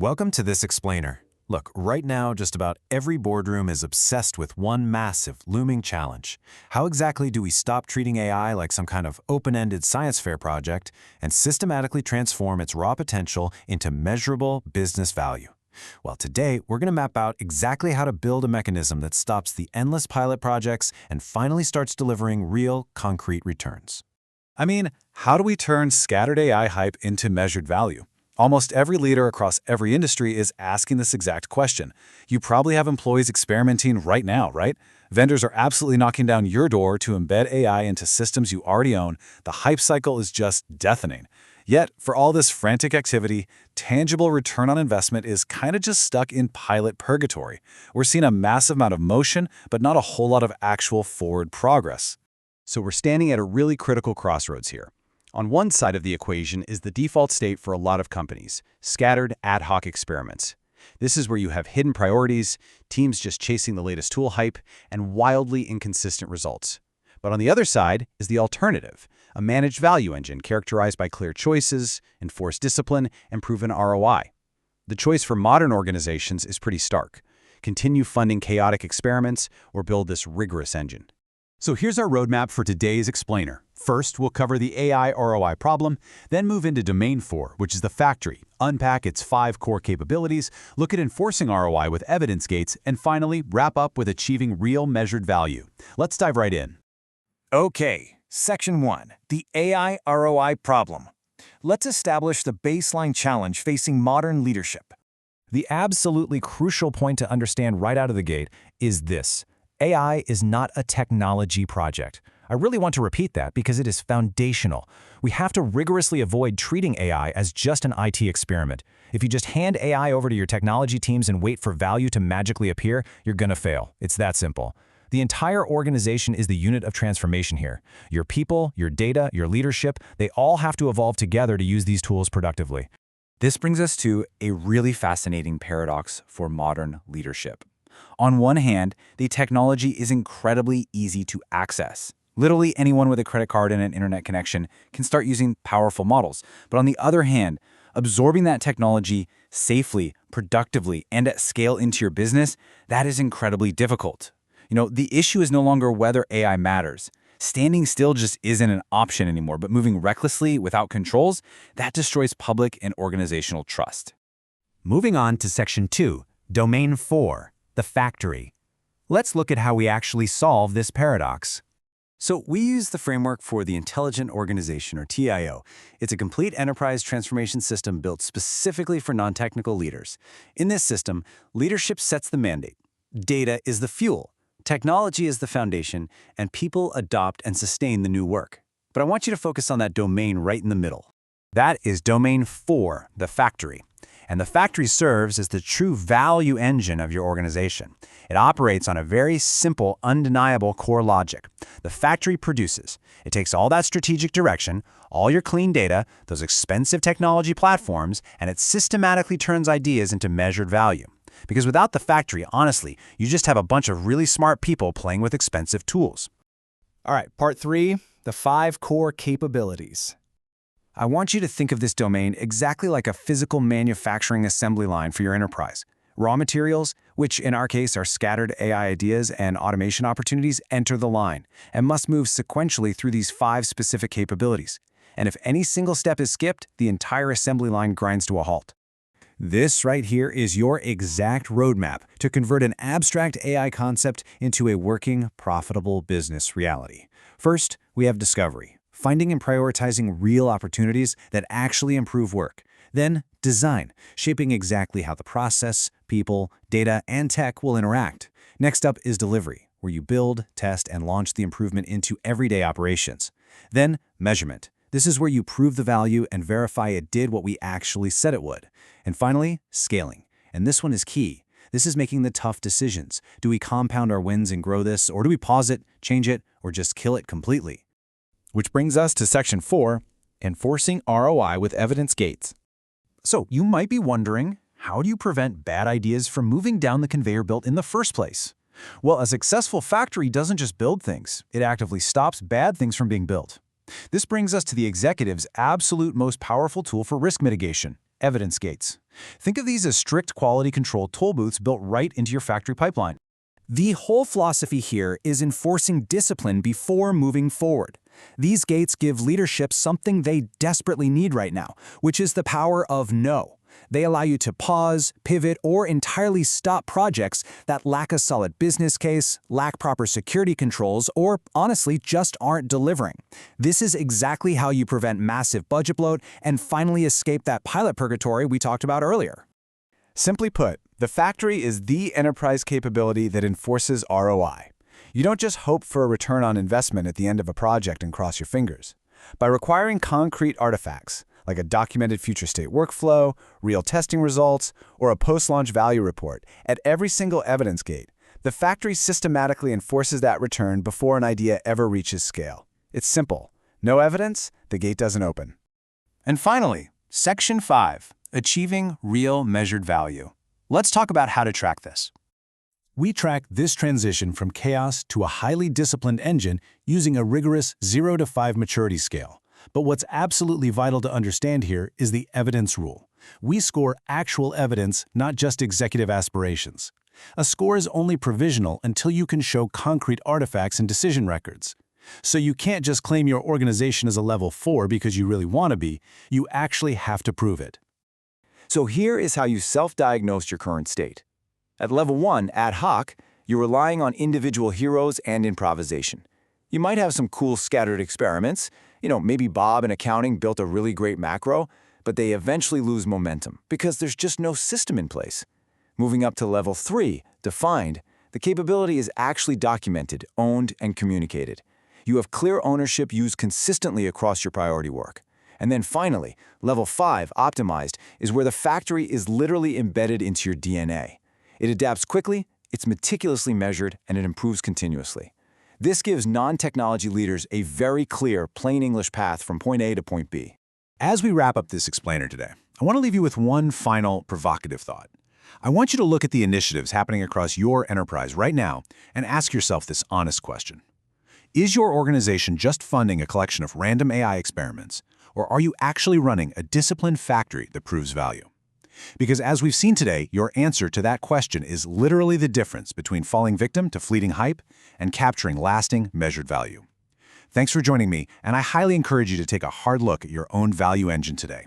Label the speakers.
Speaker 1: Welcome to this explainer. Look, right now, just about every boardroom is obsessed with one massive, looming challenge. How exactly do we stop treating AI like some kind of open-ended science fair project and systematically transform its raw potential into measurable business value? Well, today, we're going to map out exactly how to build a mechanism that stops the endless pilot projects and finally starts delivering real, concrete returns.
Speaker 2: How do we turn scattered AI hype into measured value? Almost every leader across every industry is asking this exact question. You probably have employees experimenting right now, right? Vendors are absolutely knocking down your door to embed AI into systems you already own. The hype cycle is just deafening. Yet, for all this frantic activity, tangible return on investment is kind of just stuck in pilot purgatory. We're seeing a massive amount of motion, but not a whole lot of actual forward progress.
Speaker 3: So we're standing at a really critical crossroads here. On one side of the equation is the default state for a lot of companies, scattered ad hoc experiments. This is where you have hidden priorities, teams just chasing the latest tool hype, and wildly inconsistent results. But on the other side is the alternative, a managed value engine characterized by clear choices, enforced discipline, and proven ROI. The choice for modern organizations is pretty stark. Continue funding chaotic experiments or build this rigorous engine. So here's our roadmap for today's explainer. First, we'll cover the AI ROI problem, then move into Domain 4, which is the factory, unpack its 5 core capabilities, look at enforcing ROI with evidence gates, and finally, wrap up with achieving real measured value. Let's dive right in.
Speaker 4: Okay, Section 1, the AI ROI problem. Let's establish the baseline challenge facing modern leadership.
Speaker 1: The absolutely crucial point to understand right out of the gate is this. AI is not a technology project. I really want to repeat that because it is foundational. We have to rigorously avoid treating AI as just an IT experiment. If you just hand AI over to your technology teams and wait for value to magically appear, you're gonna fail. It's that simple. The entire organization is the unit of transformation here. Your people, your data, your leadership, they all have to evolve together to use these tools productively.
Speaker 5: This brings us to a really fascinating paradox for modern leadership. On one hand, the technology is incredibly easy to access. Literally anyone with a credit card and an internet connection can start using powerful models. But on the other hand, absorbing that technology safely, productively, and at scale into your business, that is incredibly difficult. The issue is no longer whether AI matters. Standing still just isn't an option anymore, but moving recklessly without controls, that destroys public and organizational trust.
Speaker 1: Moving on to Section 2, Domain 4, the factory. Let's look at how we actually solve this paradox.
Speaker 4: So we use the framework for the Intelligent Organization, or TIO. It's a complete enterprise transformation system built specifically for non-technical leaders. In this system, leadership sets the mandate. Data is the fuel. Technology is the foundation, and people adopt and sustain the new work. But I want you to focus on that domain right in the middle.
Speaker 1: That is Domain 4, the factory. And the factory serves as the true value engine of your organization. It operates on a very simple, undeniable core logic. The factory produces. It takes all that strategic direction, all your clean data, those expensive technology platforms, and it systematically turns ideas into measured value. Because without the factory, honestly, you just have a bunch of really smart people playing with expensive tools.
Speaker 4: All right, part 3, the 5 core capabilities. I want you to think of this domain exactly like a physical manufacturing assembly line for your enterprise. Raw materials, which in our case are scattered AI ideas and automation opportunities, enter the line and must move sequentially through these 5 specific capabilities. And if any single step is skipped, the entire assembly line grinds to a halt. This right here is your exact roadmap to convert an abstract AI concept into a working, profitable business reality. First, we have discovery. Finding and prioritizing real opportunities that actually improve work. Then, design, shaping exactly how the process, people, data, and tech will interact. Next up is delivery, where you build, test, and launch the improvement into everyday operations. Then, measurement. This is where you prove the value and verify it did what we actually said it would. And finally, scaling. And this one is key. This is making the tough decisions. Do we compound our wins and grow this, or do we pause it, change it, or just kill it completely?
Speaker 3: Which brings us to Section 4, enforcing ROI with evidence gates.
Speaker 4: So you might be wondering, how do you prevent bad ideas from moving down the conveyor belt in the first place? Well, a successful factory doesn't just build things. It actively stops bad things from being built. This brings us to the executive's absolute most powerful tool for risk mitigation,
Speaker 1: evidence gates. Think of these as strict quality control toll booths built right into your factory pipeline.
Speaker 4: The whole philosophy here is enforcing discipline before moving forward. These gates give leadership something they desperately need right now, which is the power of no. They allow you to pause, pivot, or entirely stop projects that lack a solid business case, lack proper security controls, or honestly just aren't delivering. This is exactly how you prevent massive budget bloat and finally escape that pilot purgatory we talked about earlier.
Speaker 3: Simply put, the factory is the enterprise capability that enforces ROI. You don't just hope for a return on investment at the end of a project and cross your fingers. By requiring concrete artifacts, like a documented future state workflow, real testing results, or a post-launch value report, at every single evidence gate, the factory systematically enforces that return before an idea ever reaches scale. It's simple. No evidence, the gate doesn't open.
Speaker 4: And finally, Section 5, Achieving Real Measured Value. Let's talk about how to track this.
Speaker 6: We track this transition from chaos to a highly disciplined engine using a rigorous 0 to 5 maturity scale. But what's absolutely vital to understand here is the evidence rule. We score actual evidence, not just executive aspirations. A score is only provisional until you can show concrete artifacts and decision records. So you can't just claim your organization is a level 4 because you really want to be. You actually have to prove it.
Speaker 5: So here is how you self-diagnose your current state. At level 1, ad hoc, you're relying on individual heroes and improvisation. You might have some cool scattered experiments. Maybe Bob in accounting built a really great macro, but they eventually lose momentum because there's just no system in place. Moving up to level 3, defined, the capability is actually documented, owned, and communicated. You have clear ownership used consistently across your priority work. And then finally, level 5, optimized, is where the factory is literally embedded into your DNA. It adapts quickly, it's meticulously measured, and it improves continuously. This gives non-technology leaders a very clear, plain English path from point A to point B.
Speaker 6: As we wrap up this explainer today, I want to leave you with one final provocative thought. I want you to look at the initiatives happening across your enterprise right now and ask yourself this honest question. Is your organization just funding a collection of random AI experiments, or are you actually running a disciplined factory that proves value? Because as we've seen today, your answer to that question is literally the difference between falling victim to fleeting hype and capturing lasting, measured value. Thanks for joining me, and I highly encourage you to take a hard look at your own value engine today.